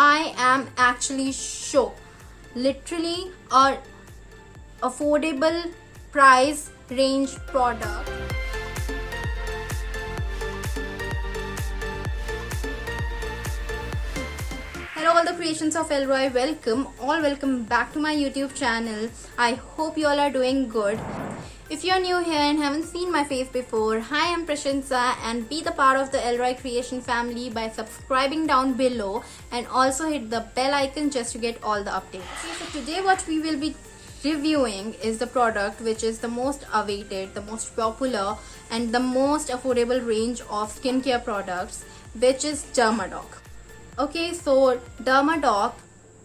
I am actually shocked. Literally a affordable price range product. Hello all the creations of Elroy, welcome back to my YouTube channel. I hope you all are doing good. If you're new here and haven't seen my face before, hi, I'm Prashansa, and be the part of the Elroy Creation family by subscribing down below and also hit the bell icon just to get all the updates. Okay, so today what we will be reviewing is the product which is the most awaited, the most popular and the most affordable range of skincare products, which is Dermadoc. Okay, so Dermadoc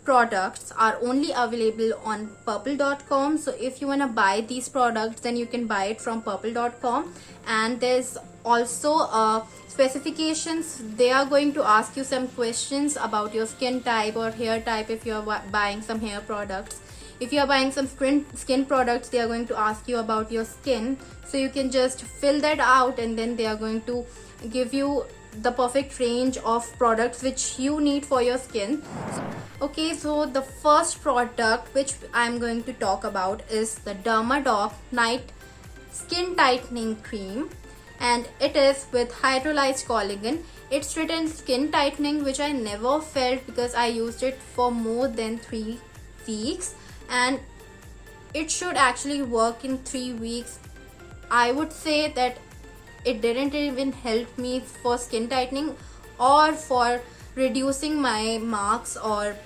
products are only available on purplle.com. So if you want to buy these products, then you can buy it from purplle.com. And there's also specifications. They are going to ask you some questions about your skin type or hair type if you are buying some hair products. If you are buying some skin products, they are going to ask you about your skin. So you can just fill that out and then they are going to give you the perfect range of products which you need for your skin. Okay, so the first product which I'm going to talk about is the Dermadoc Night Skin Tightening Cream, and it is with hydrolyzed collagen. It's written skin tightening, which I never felt because I used it for more than 3 weeks, and it should actually work in 3 weeks. I would say that it didn't even help me for skin tightening or for reducing my marks or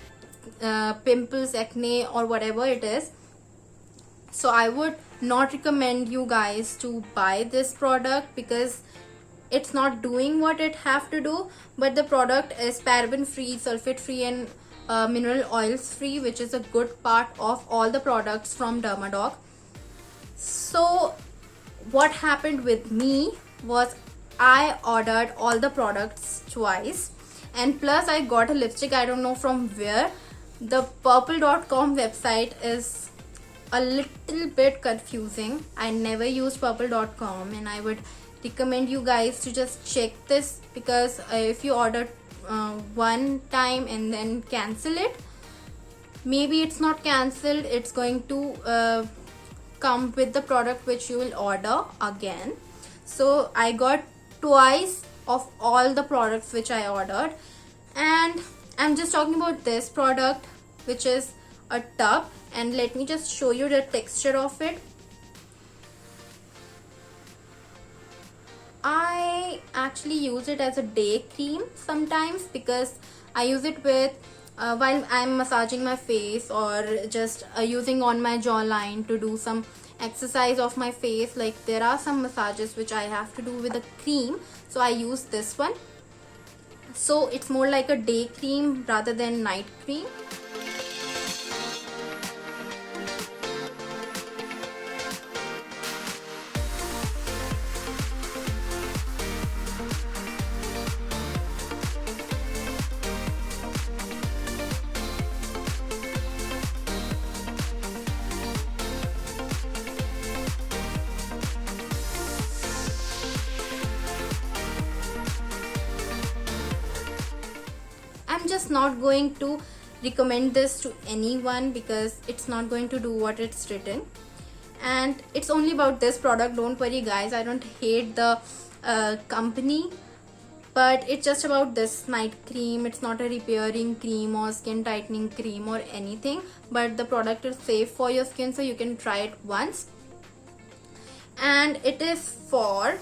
pimples, acne or whatever it is. So I would not recommend you guys to buy this product because it's not doing what it have to do. But the product is paraben free, sulfate free and mineral oils free, which is a good part of all the products from Dermadoc. So what happened with me was I ordered all the products twice, and plus I got a lipstick, I don't know from where. The purplle.com website is a little bit confusing. I never used purplle.com and I would recommend you guys to just check this, because if you order one time and then cancel it, maybe it's not cancelled, it's going to come with the product which you will order again. So I got twice of all the products which I ordered, and I'm just talking about this product, which is a tub, and let me just show you the texture of it. I actually use it as a day cream sometimes because I use it with while I'm massaging my face or just using on my jawline to do some exercise of my face. Like there are some massages which I have to do with a cream, so I use this one. So it's more like a day cream rather than night cream. I'm just not going to recommend this to anyone because it's not going to do what it's written, and it's only about this product. Don't worry guys, I don't hate the company, but it's just about this night cream. It's not a repairing cream or skin tightening cream or anything, but the product is safe for your skin, so you can try it once. And it is for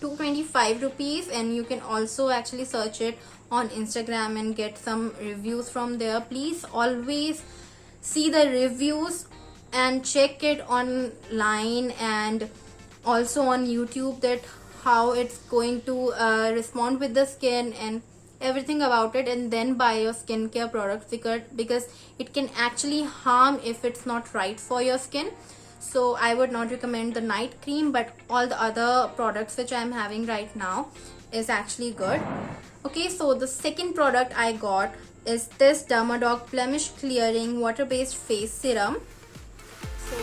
225 rupees, and you can also actually search it on Instagram and get some reviews from there. Please always see the reviews and check it online and also on YouTube, that how it's going to respond with the skin and everything about it, and then buy your skincare products because it can actually harm if it's not right for your skin. So I would not recommend the night cream, but all the other products which I'm having right now is actually good. Okay, so the second product I got is this Dermadoc Blemish Clearing Water Based Face Serum. So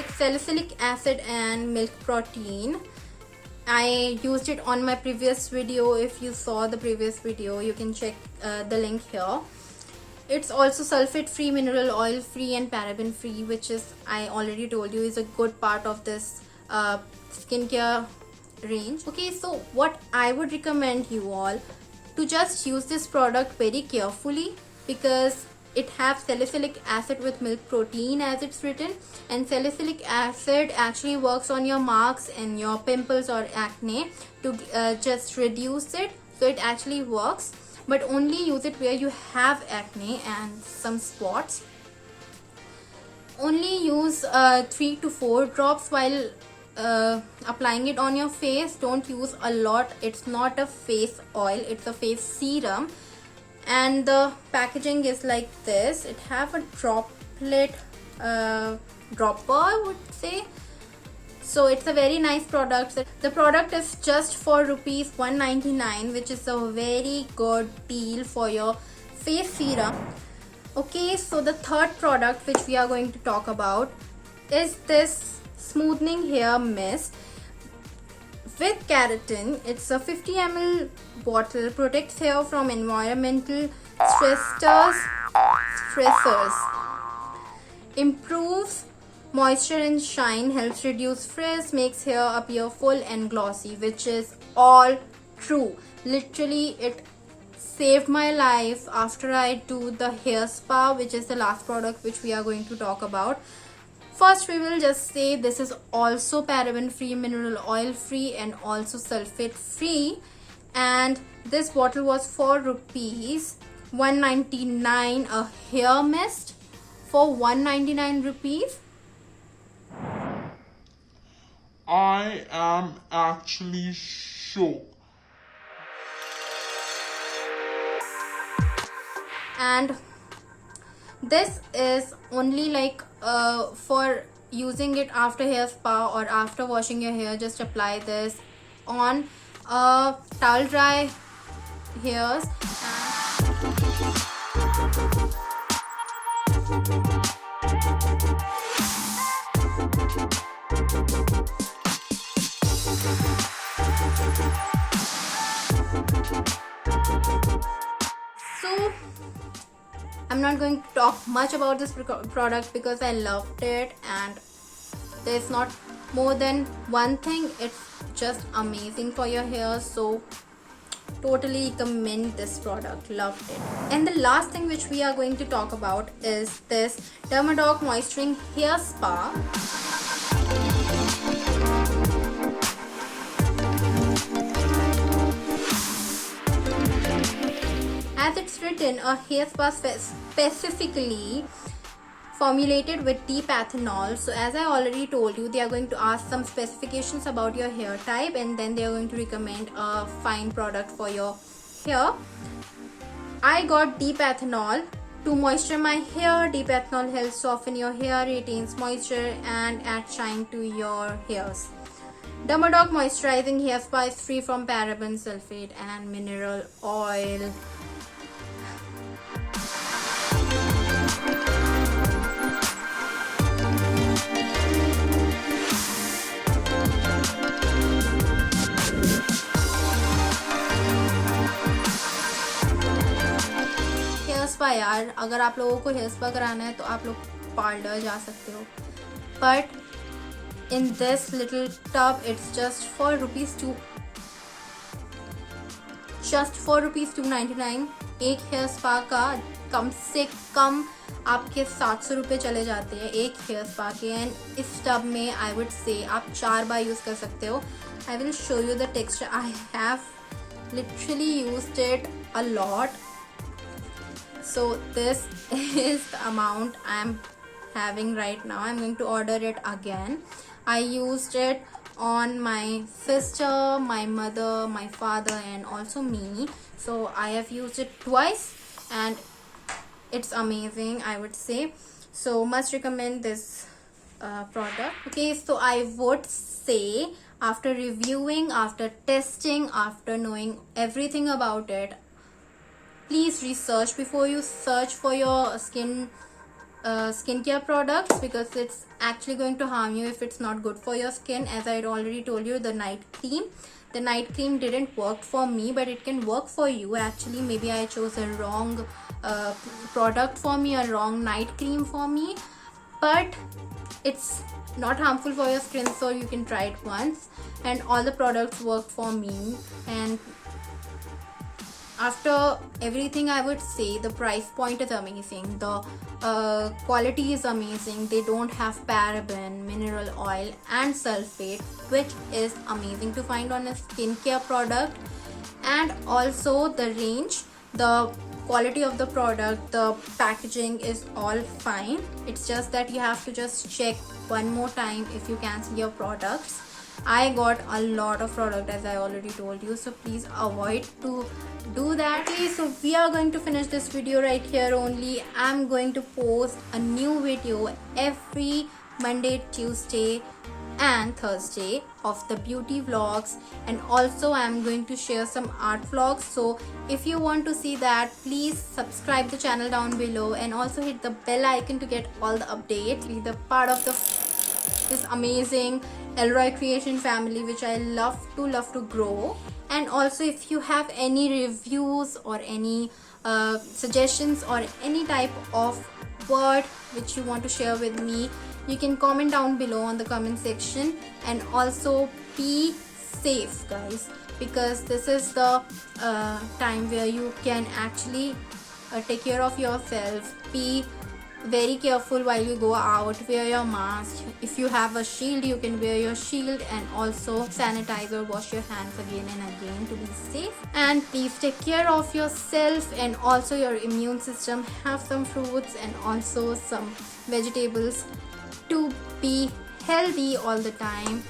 with salicylic acid and milk protein. I used it on my previous video. If you saw the previous video, you can check the link here. It's also sulfate free, mineral oil free and paraben free, which is, I already told you, is a good part of this skincare range. Okay, so what I would recommend you all to just use this product very carefully, because it has salicylic acid with milk protein as it's written, and salicylic acid actually works on your marks and your pimples or acne to just reduce it. So it actually works, but only use it where you have acne and some spots. Only use 3 to 4 drops while applying it on your face. Don't use a lot. It's not a face oil, it's a face serum. And the packaging is like this. It have a droplet dropper, I would say. So it's a very nice product. The product is just for rupees 199, which is a very good deal for your face serum. Okay, so the third product which we are going to talk about is this smoothing hair mist with keratin. It's a 50 ml bottle, protects hair from environmental stressors, improves moisture and shine, helps reduce frizz, makes hair appear full and glossy, which is all true. Literally, it saved my life after I do the hair spa, which is the last product which we are going to talk about. First, we will just say this is also paraben free, mineral oil free and also sulfate free, and this bottle was for rupees 199, a hair mist for 199 rupees. I am actually shocked. And this is only like for using it after hair spa or after washing your hair. Just apply this on towel dry hairs. So I'm not going to talk much about this product because I loved it, and there's not more than one thing. It's just amazing for your hair. So totally recommend this product. Loved it. And the last thing which we are going to talk about is this Dermadoc Moisturizing Hair Spa. As it's written, a hair spa specifically formulated with deep ethanol. So as I already told you, they are going to ask some specifications about your hair type, and then they are going to recommend a fine product for your hair. I got deep ethanol to moisture my hair. Deep ethanol helps soften your hair, retains moisture and add shine to your hairs. Dermadoc Moisturizing Hair Spa is free from paraben, sulfate and mineral oil. यार, अगर आप लोगों को hair spa कराना है तो आप लोग पार्लर जा सकते हो, but in this little tub it's just for rupees 299. एक हेयर स्पा का कम से कम आपके 700 रुपये चले जाते हैं एक हेयर स्पा के, एंड इस टब में आई वुड से आप 4 बार यूज़ कर सकते हो. I will show you the texture. I have literally used it a lot. So this is the amount I'm having right now. I'm going to order it again. I used it on my sister, my mother, my father and also me. So I have used it twice and it's amazing, I would say. So must recommend this product. Okay, so I would say after reviewing, after testing, after knowing everything about it, please research before you search for your skin skincare products, because it's actually going to harm you if it's not good for your skin. As I had already told you, the night cream didn't work for me, but it can work for you. Actually, maybe I chose a wrong product for me, a wrong night cream for me, but it's not harmful for your skin, so you can try it once. And all the products work for me, and after everything, I would say the price point is amazing, the quality is amazing. They don't have paraben, mineral oil and sulfate, which is amazing to find on a skincare product. And also the range, the quality of the product, the packaging is all fine. It's just that you have to just check one more time if you cancel your products. I got a lot of product, as I already told you, so please avoid to do that. Okay, so we are going to finish this video right here only. I'm going to post a new video every Monday, Tuesday and Thursday of the beauty vlogs, and also I'm going to share some art vlogs. So if you want to see that, please subscribe the channel down below and also hit the bell icon to get all the updates. Be the part of this amazing Elroy Creation family, which I love to grow. And also, if you have any reviews or any suggestions or any type of word which you want to share with me, you can comment down below on the comment section. And also be safe, guys, because this is the time where you can actually take care of yourself. Be very careful while you go out. Wear your mask. If you have a shield, you can wear your shield, and also sanitize or wash your hands again and again to be safe. And please take care of yourself and also your immune system. Have some fruits and also some vegetables to be healthy all the time.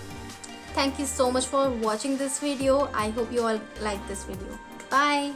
Thank you so much for watching this video. I hope you all like this video. Bye.